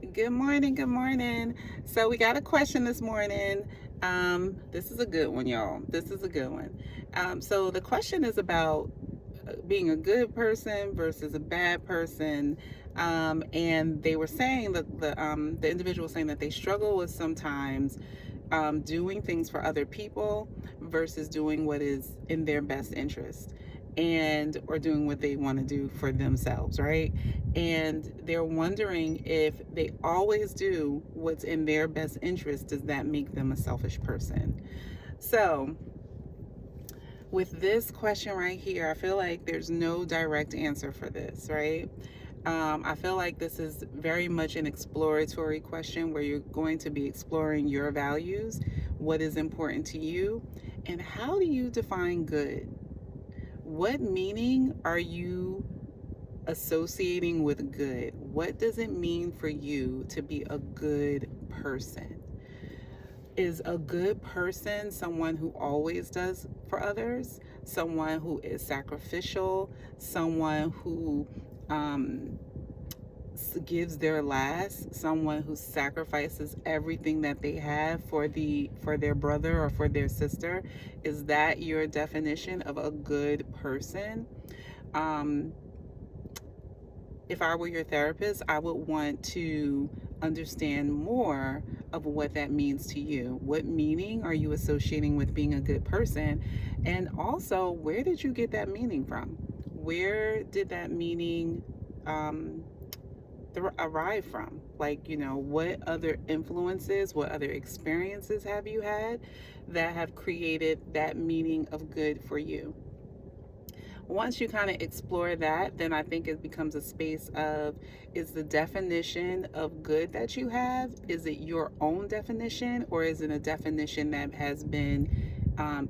Good morning. Good morning. So we got a question this morning. This is a good one, y'all. This is a good one. So the question is about being a good person versus a bad person. And they were saying that the individual was saying that they struggle with sometimes doing things for other people versus doing what is in their best interest and or doing what they want to do for themselves, right? And they're wondering if they always do what's in their best interest, does that make them a selfish person? So with this question right here, I feel like there's no direct answer for this, right? I feel like this is very much an exploratory question where you're going to be exploring your values, what is important to you, and how do you define good? What meaning are you associating with good? What does it mean for you to be a good person? Is a good person someone who always does for others, someone who is sacrificial, someone who um, gives their last, someone who sacrifices everything that they have for their brother or for their sister? Is that your definition of a good person? Um, if I were your therapist, I would want to understand more of what that means to you. What meaning are you associating with being a good person? And also, where did you get that meaning from? Where did that meaning um, arrive from? Like, what other influences, what other experiences have you had that have created that meaning of good for you? Once you kind of explore that, then I think it becomes a space of, is the definition of good that you have, is it your own definition, or is it a definition that has been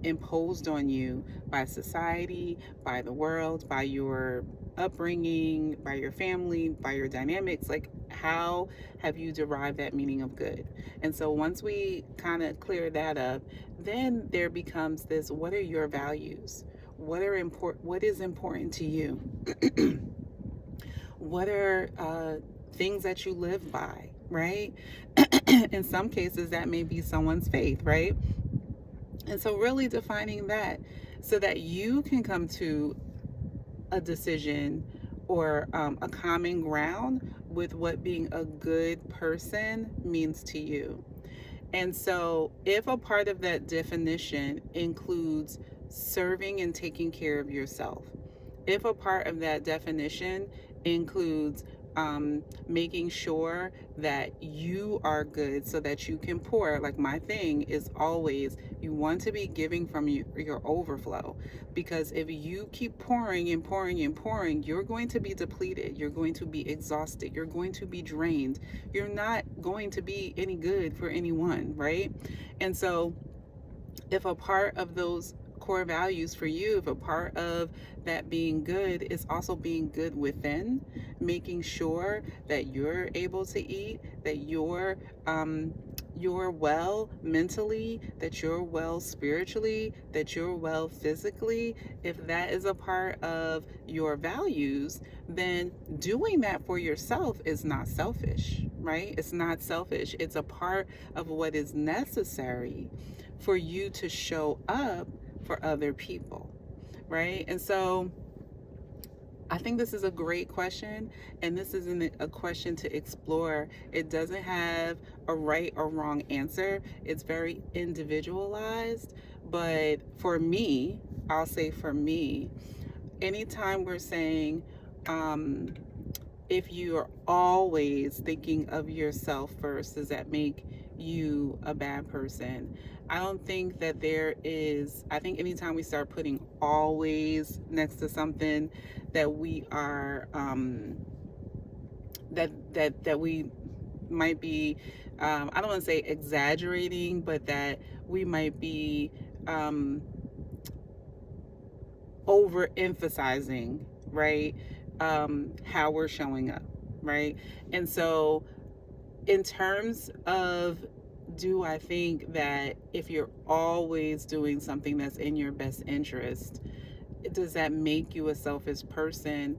imposed on you by society, by the world, by your upbringing, by your family, by your dynamics? Like, how have you derived that meaning of good? And so once we kind of clear that up, then there becomes this, what are your values? What is important to you? What are things that you live by, right? In some cases that may be someone's faith, right? And so really defining that so that you can come to a decision or a common ground with what being a good person means to you. And so, if a part of that definition includes serving and taking care of yourself, if a part of that definition includes making sure that you are good so that you can pour, like my thing is always, you want to be giving from your overflow, because if you keep pouring and pouring and pouring, you're going to be depleted, you're going to be exhausted, you're going to be drained, you're not going to be any good for anyone, right? And so if a part of those core values for you, if a part of that being good is also being good within, making sure that you're able to eat, that you're well mentally, that you're well spiritually, that you're well physically, if that is a part of your values, then doing that for yourself is not selfish, right? It's not selfish. It's a part of what is necessary for you to show up for other people, right? And so I think this is a great question, and this isn't a question to explore. It doesn't have a right or wrong answer. It's very individualized. But for me, I'll say for me, anytime we're saying, if you are always thinking of yourself first, does that make you a bad person? I don't think that there is, I think anytime we start putting always next to something, that we are, that we might be, I don't want to say exaggerating, but that we might be overemphasizing, right? How we're showing up, right? And so, in terms of, do I think that if you're always doing something that's in your best interest, does that make you a selfish person?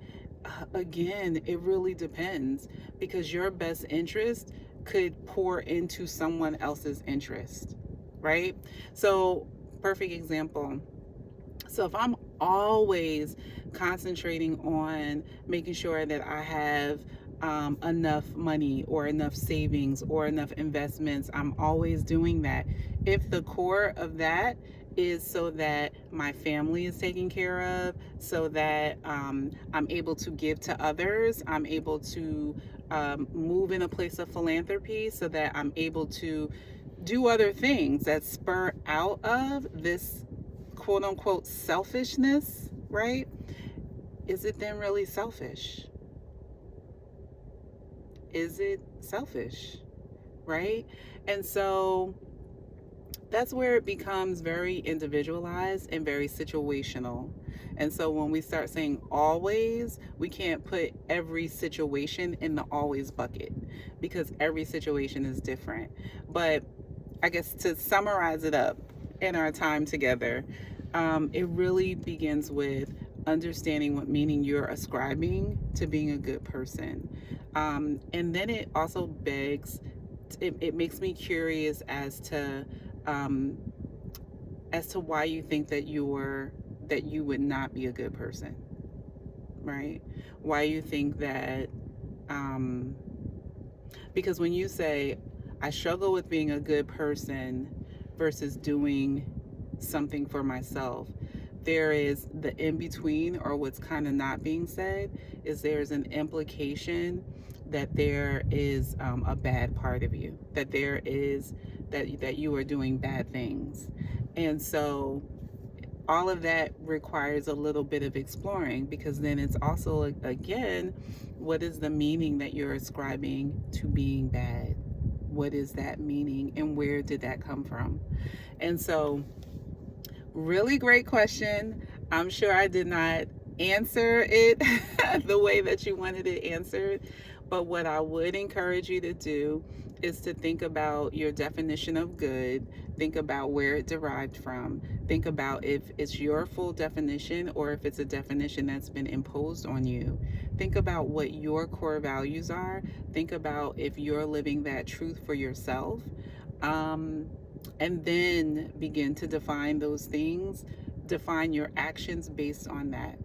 Again, it really depends, because your best interest could pour into someone else's interest, right? So, perfect example. So, if I'm always concentrating on making sure that I have enough money or enough savings or enough investments, I'm always doing that. If the core of that is so that my family is taken care of, so that I'm able to give to others, I'm able to move in a place of philanthropy, so that I'm able to do other things that spur out of this quote unquote selfishness, right? Is it then really selfish? Is it selfish, right? And so that's where it becomes very individualized and very situational. And so when we start saying always, we can't put every situation in the always bucket, because every situation is different. But I guess to summarize it up in our time together, it really begins with understanding what meaning you're ascribing to being a good person. And then it also begs, it makes me curious um, as to why you think that you would not be a good person, right? Why you think that, um, because when you say, I struggle with being a good person versus doing something for myself, there is the in between, or what's kind of not being said, is there's an implication that there is a bad part of you, that there is that you are doing bad things. And so all of that requires a little bit of exploring, because then it's also, again, what is the meaning that you're ascribing to being bad? What is that meaning, and where did that come from? And so, really great question. I'm sure I did not answer it the way that you wanted it answered, but what I would encourage you to do is to think about your definition of good, think about where it derived from, think about if it's your full definition or if it's a definition that's been imposed on you. Think about what your core values are, think about if you're living that truth for yourself. And then begin to define those things, define your actions based on that.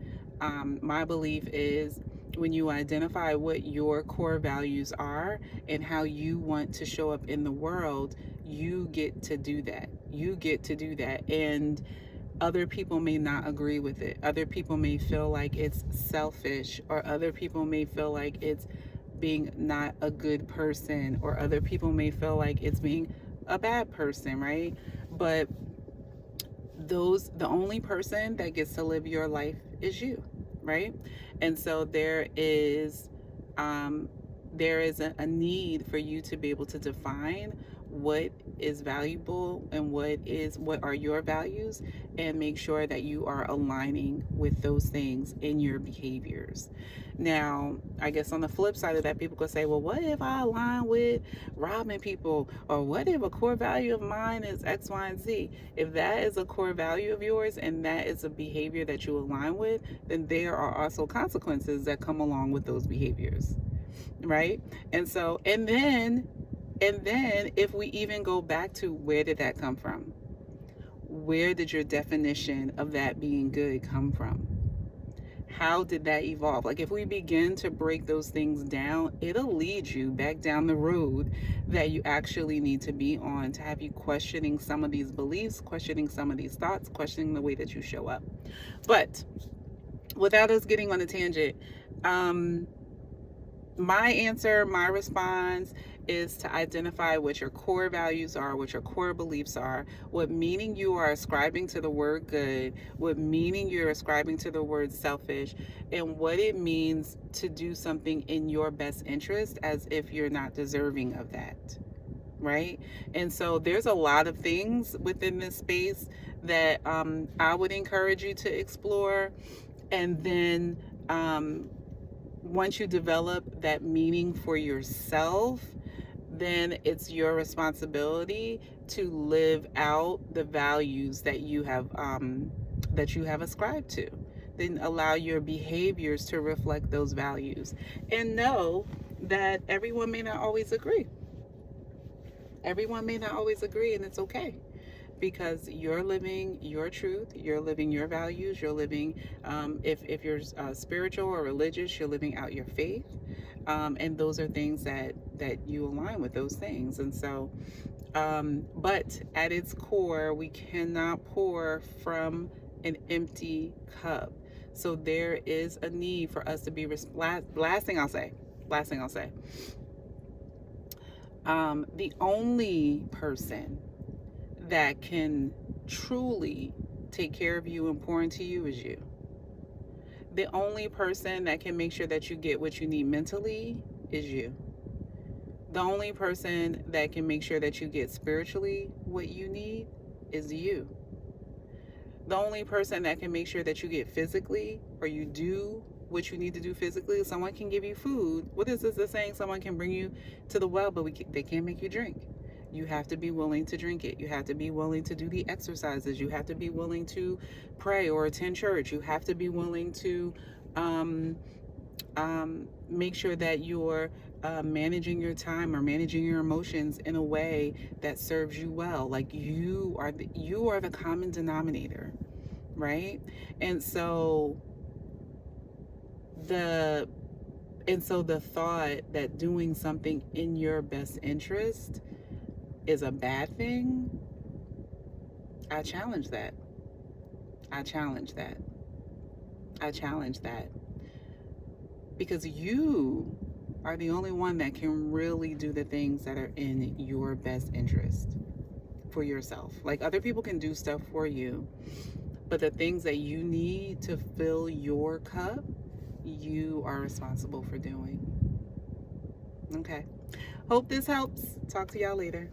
My belief is, when you identify what your core values are and how you want to show up in the world, you get to do that. You get to do that. And other people may not agree with it. Other people may feel like it's selfish, or other people may feel like it's being not a good person, or other people may feel like it's being a bad person, right? But the only person that gets to live your life is you, right? And so there is a need for you to be able to define what is valuable and what are your values, and make sure that you are aligning with those things in your behaviors. Now, I guess on the flip side of that, people could say, well, what if I align with robbing people? Or what if a core value of mine is X, Y, and Z? If that is a core value of yours and that is a behavior that you align with, then there are also consequences that come along with those behaviors, right? And so, and then if we even go back to, where did that come from? Where did your definition of that being good come from? How did that evolve? Like, if we begin to break those things down, it'll lead you back down the road that you actually need to be on, to have you questioning some of these beliefs, questioning some of these thoughts, questioning the way that you show up. But without us getting on a tangent, my answer, my response is to identify what your core values are, what your core beliefs are, what meaning you are ascribing to the word good, what meaning you're ascribing to the word selfish, and what it means to do something in your best interest as if you're not deserving of that, right? And so there's a lot of things within this space that I would encourage you to explore. And then once you develop that meaning for yourself, then it's your responsibility to live out the values that you have ascribed to. then allow your behaviors to reflect those values. And know that everyone may not always agree. Everyone may not always agree, and it's okay, because you're living your truth, you're living your values, you're living, if you're spiritual or religious, you're living out your faith, and those are things that you align with those things. And so, but at its core, we cannot pour from an empty cup. So there is a need for us to be last thing I'll say. The only person that can truly take care of you and pour into you is you. The only person that can make sure that you get what you need mentally is you. The only person that can make sure that you get spiritually what you need is you. The only person that can make sure that you get physically, or you do what you need to do physically, someone can give you food. What is this saying? Someone can bring you to the well, but they can't make you drink. You have to be willing to drink it. You have to be willing to do the exercises. You have to be willing to pray or attend church. You have to be willing to make sure that you're managing your time or managing your emotions in a way that serves you well. Like you are the common denominator, right? And so the thought that doing something in your best interest is a bad thing, I challenge that. Because you are the only one that can really do the things that are in your best interest for yourself. Like, other people can do stuff for you, but the things that you need to fill your cup, you are responsible for doing. Okay. Hope this helps. Talk to y'all later.